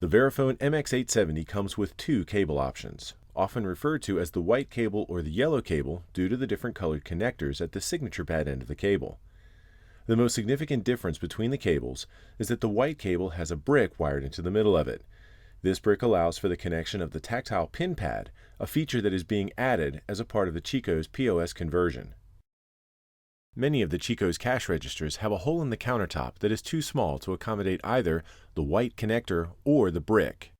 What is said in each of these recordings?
The Verifone MX870 comes with two cable options, often referred to as the white cable or the yellow cable due to the different colored connectors at the signature pad end of the cable. The most significant difference between the cables is that the white cable has a brick wired into the middle of it. This brick allows for the connection of the tactile pin pad, a feature that is being added as a part of the Chico's POS conversion. Many of the Chico's cash registers have a hole in the countertop that is too small to accommodate either the white connector or the brick.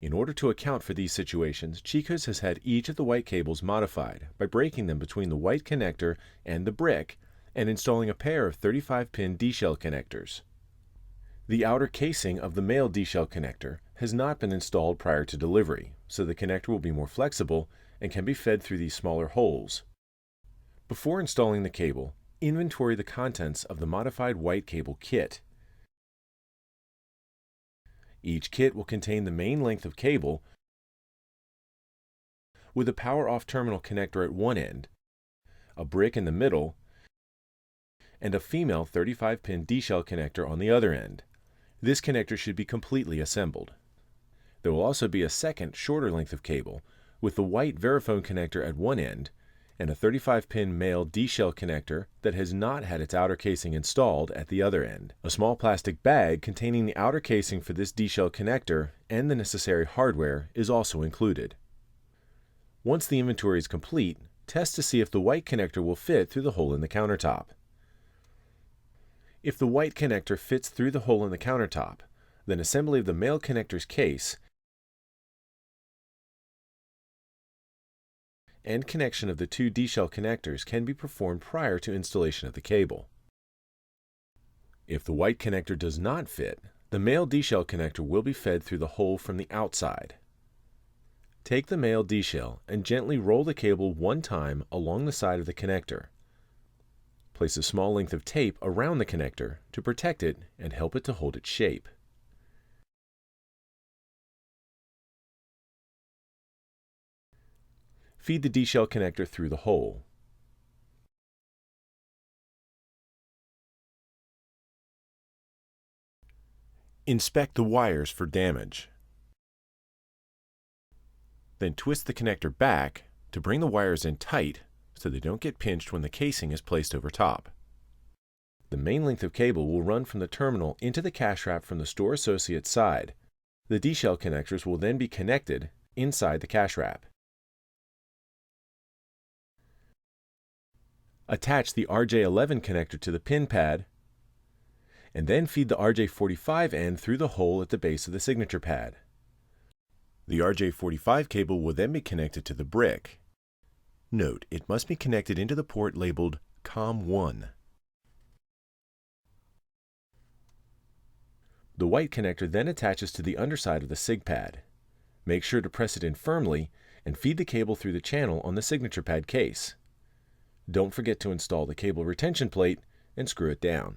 In order to account for these situations, Chico's has had each of the white cables modified by breaking them between the white connector and the brick and installing a pair of 35-pin D-shell connectors. The outer casing of the male D-shell connector has not been installed prior to delivery, so the connector will be more flexible and can be fed through these smaller holes. Before installing the cable, inventory the contents of the modified white cable kit. Each kit will contain the main length of cable with a power-off terminal connector at one end, a brick in the middle, and a female 35-pin D-shell connector on the other end. This connector should be completely assembled. There will also be a second, shorter length of cable with the white Verifone connector at one end and a 35-pin male D-shell connector that has not had its outer casing installed at the other end. A small plastic bag containing the outer casing for this D-shell connector and the necessary hardware is also included. Once the inventory is complete, test to see if the white connector will fit through the hole in the countertop. If the white connector fits through the hole in the countertop, then assembly of the male connector's case and connection of the two D-shell connectors can be performed prior to installation of the cable. If the white connector does not fit, the male D-shell connector will be fed through the hole from the outside. Take the male D-shell and gently roll the cable one time along the side of the connector. Place a small length of tape around the connector to protect it and help it to hold its shape. Feed the D-shell connector through the hole. Inspect the wires for damage. Then twist the connector back to bring the wires in tight so they don't get pinched when the casing is placed over top. The main length of cable will run from the terminal into the cash wrap from the store associate side. The D-shell connectors will then be connected inside the cash wrap. Attach the RJ11 connector to the pin pad, and then feed the RJ45 end through the hole at the base of the signature pad. The RJ45 cable will then be connected to the brick. Note, it must be connected into the port labeled COM1. The white connector then attaches to the underside of the sig pad. Make sure to press it in firmly and feed the cable through the channel on the signature pad case. Don't forget to install the cable retention plate and screw it down.